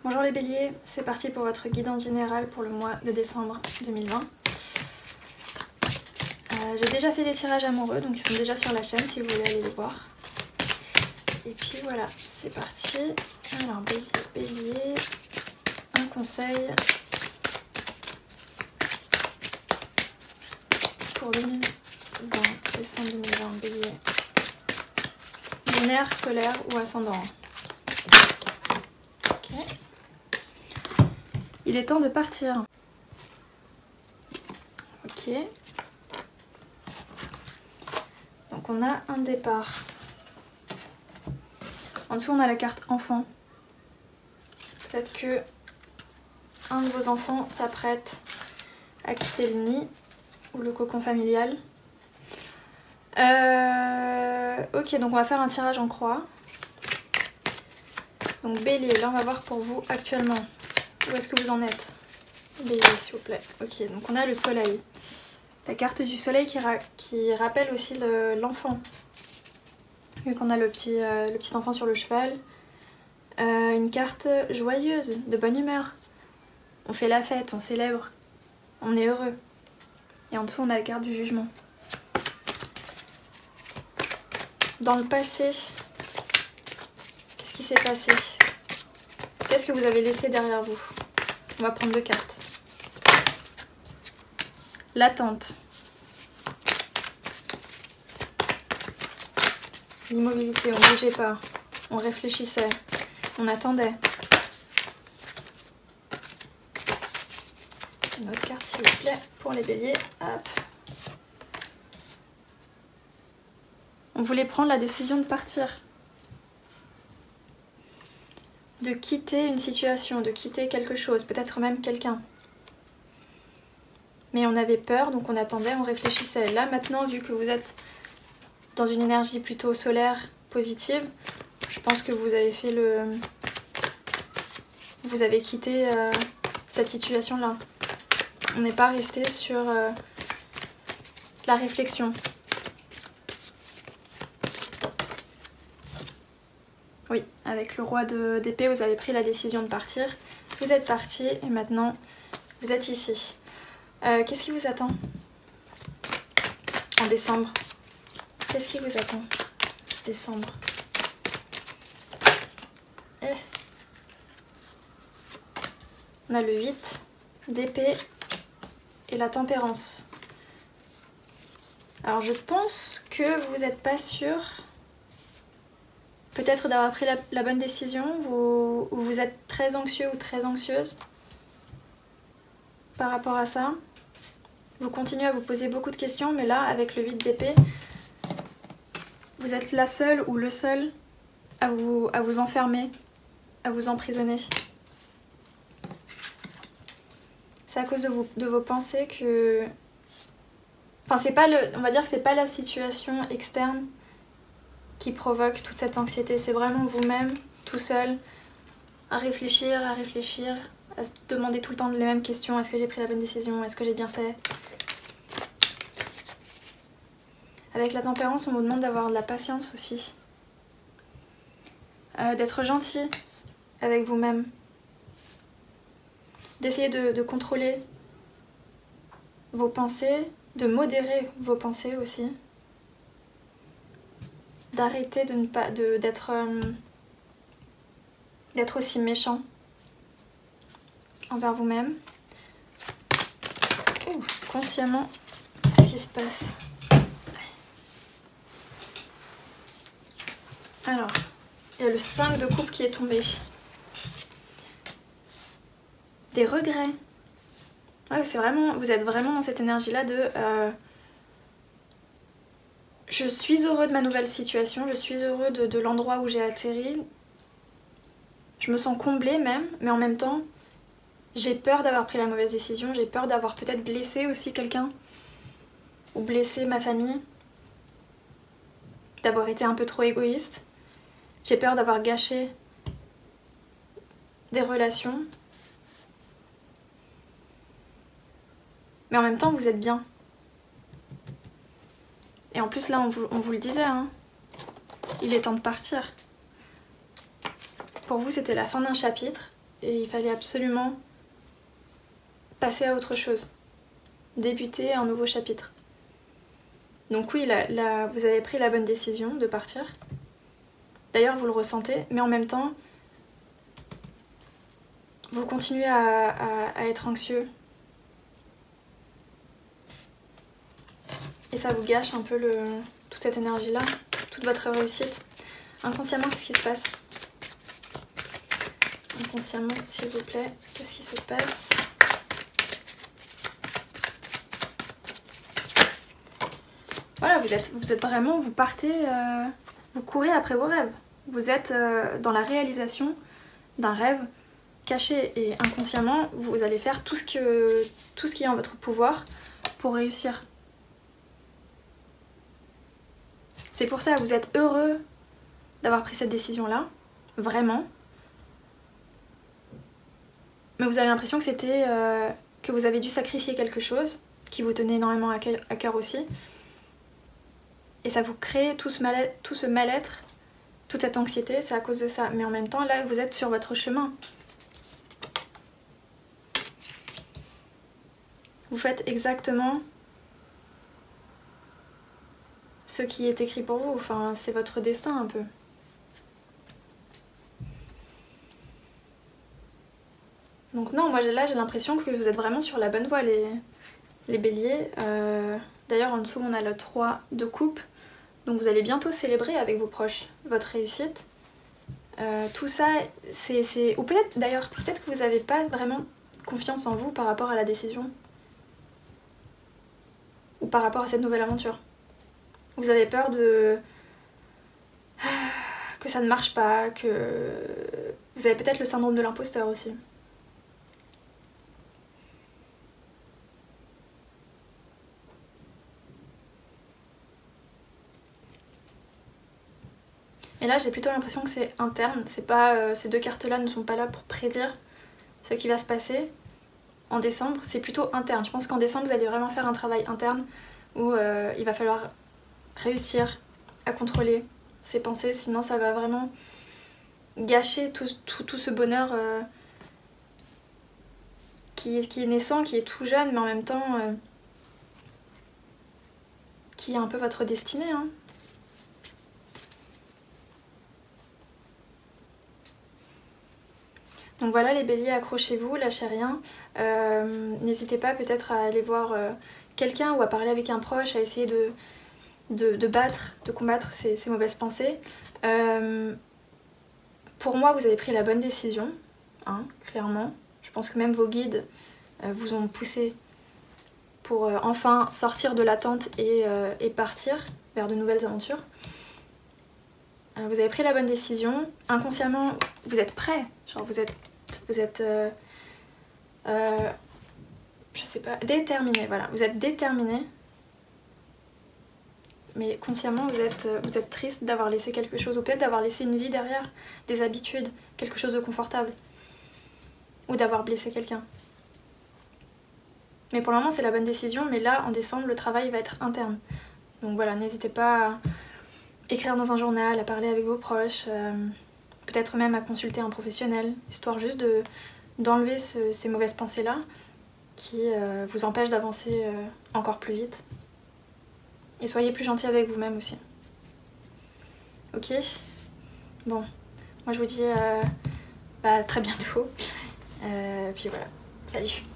Bonjour les béliers, c'est parti pour votre guidance générale pour le mois de décembre 2020. J'ai déjà fait les tirages amoureux, donc ils sont déjà sur la chaîne si vous voulez aller les voir. Et puis voilà, c'est parti. Alors bélier, un conseil pour 2020, décembre 2020, bélier. Lunaire, solaire ou ascendant. Ok. Il est temps de partir. Ok. Donc on a un départ. En dessous on a la carte enfant. Peut-être que un de vos enfants s'apprête à quitter le nid ou le cocon familial. Ok, donc on va faire un tirage en croix. Donc bélier, là on va voir pour vous actuellement. Où est-ce que vous en êtes? Bélier, s'il vous plaît. Ok, donc on a le soleil. La carte du soleil qui rappelle aussi l'enfant. Vu qu'on a le petit enfant sur le cheval. Une carte joyeuse, de bonne humeur. On fait la fête, on célèbre. On est heureux. Et en dessous on a la carte du jugement. Dans le passé, qu'est-ce qui s'est passé? Qu'est-ce que vous avez laissé derrière vous? On va prendre deux cartes. L'attente. L'immobilité, on ne bougeait pas. On réfléchissait. On attendait. Une autre carte s'il vous plaît pour les béliers. Hop. On voulait prendre la décision de partir. De quitter une situation, de quitter quelque chose, peut-être même quelqu'un. Mais on avait peur, donc on attendait, on réfléchissait. Là maintenant, vu que vous êtes dans une énergie plutôt solaire, positive, je pense que vous avez fait vous avez quitté cette situation-là. On n'est pas resté sur la réflexion. Oui, avec le roi d'épée, vous avez pris la décision de partir. Vous êtes parti et maintenant, vous êtes ici. Qu'est-ce qui vous attend en décembre? Qu'est-ce qui vous attend décembre? On a le 8 d'épée et la tempérance. Alors je pense que vous n'êtes pas sûr peut-être d'avoir pris la bonne décision, ou vous êtes très anxieux ou très anxieuse par rapport à ça. Vous continuez à vous poser beaucoup de questions, mais là, avec le 8 d'épée, vous êtes la seule ou le seul à vous enfermer, à vous emprisonner. C'est à cause de vos pensées que... Enfin, c'est pas on va dire que c'est pas la situation externe qui provoque toute cette anxiété. C'est vraiment vous-même, tout seul, à réfléchir, à se demander tout le temps les mêmes questions. Est-ce que j'ai pris la bonne décision? Est-ce que j'ai bien fait? Avec la tempérance, on vous demande d'avoir de la patience aussi. D'être gentil avec vous-même. D'essayer de contrôler vos pensées, de modérer vos pensées aussi. D'arrêter de ne pas d'être aussi méchant envers vous-même. Consciemment, qu'est-ce qui se passe? Alors, il y a le 5 de coupe qui est tombé. Des regrets. Ouais, c'est vraiment, vous êtes vraiment dans cette énergie-là de je suis heureux de ma nouvelle situation, je suis heureux de l'endroit où j'ai atterri. Je me sens comblée même, mais en même temps, j'ai peur d'avoir pris la mauvaise décision, j'ai peur d'avoir peut-être blessé aussi quelqu'un, ou blessé ma famille, d'avoir été un peu trop égoïste. J'ai peur d'avoir gâché des relations. Mais en même temps, vous êtes bien. Et en plus, là, on vous le disait, hein, il est temps de partir. Pour vous, c'était la fin d'un chapitre. et il fallait absolument passer à autre chose, débuter un nouveau chapitre. Donc oui, là, vous avez pris la bonne décision de partir. D'ailleurs, vous le ressentez, mais en même temps, vous continuez à être anxieux. Et ça vous gâche un peu toute cette énergie-là, toute votre réussite. Inconsciemment, qu'est-ce qui se passe? Inconsciemment, s'il vous plaît, qu'est-ce qui se passe? Voilà, vous êtes vraiment, vous partez, vous courez après vos rêves. Vous êtes dans la réalisation d'un rêve caché et inconsciemment, vous allez faire tout ce qui est en votre pouvoir pour réussir. C'est pour ça que vous êtes heureux d'avoir pris cette décision-là, vraiment. Mais vous avez l'impression que c'était que vous avez dû sacrifier quelque chose qui vous tenait énormément à cœur aussi. Et ça vous crée tout ce mal-être, toute cette anxiété, c'est à cause de ça. Mais en même temps, là, vous êtes sur votre chemin. Vous faites exactement ce qui est écrit pour vous. Enfin, c'est votre destin un peu. Donc non, moi là, j'ai l'impression que vous êtes vraiment sur la bonne voie, les béliers. D'ailleurs, en dessous, on a le 3 de coupe. Donc vous allez bientôt célébrer avec vos proches votre réussite. Tout ça, c'est... Ou peut-être d'ailleurs, peut-être que vous n'avez pas vraiment confiance en vous par rapport à la décision. Ou par rapport à cette nouvelle aventure. Vous avez peur que ça ne marche pas, que... Vous avez peut-être le syndrome de l'imposteur aussi. Et là, j'ai plutôt l'impression que c'est interne. C'est pas, ces deux cartes-là ne sont pas là pour prédire ce qui va se passer en décembre. C'est plutôt interne. Je pense qu'en décembre, vous allez vraiment faire un travail interne où il va falloir réussir à contrôler ses pensées. Sinon, ça va vraiment gâcher tout ce bonheur qui est naissant, qui est tout jeune, mais en même temps qui est un peu votre destinée, hein. Donc voilà les béliers, accrochez-vous, lâchez rien. N'hésitez pas peut-être à aller voir quelqu'un ou à parler avec un proche, à essayer de combattre ces mauvaises pensées. Pour moi, vous avez pris la bonne décision, hein, clairement. Je pense que même vos guides vous ont poussé pour enfin sortir de l'attente et partir vers de nouvelles aventures. Vous avez pris la bonne décision. Inconsciemment, vous êtes prêt. Genre vous êtes je sais pas, déterminé. Voilà, vous êtes déterminé. Mais consciemment, vous êtes triste d'avoir laissé quelque chose, ou peut-être d'avoir laissé une vie derrière, des habitudes, quelque chose de confortable, ou d'avoir blessé quelqu'un. Mais pour le moment, c'est la bonne décision. Mais là, en décembre, le travail va être interne. Donc voilà, n'hésitez pas à écrire dans un journal, à parler avec vos proches, peut-être même à consulter un professionnel, histoire juste d'enlever ces mauvaises pensées-là qui vous empêchent d'avancer encore plus vite. Et soyez plus gentil avec vous-même aussi. Ok? Bon, moi je vous dis à très bientôt. Puis voilà, salut!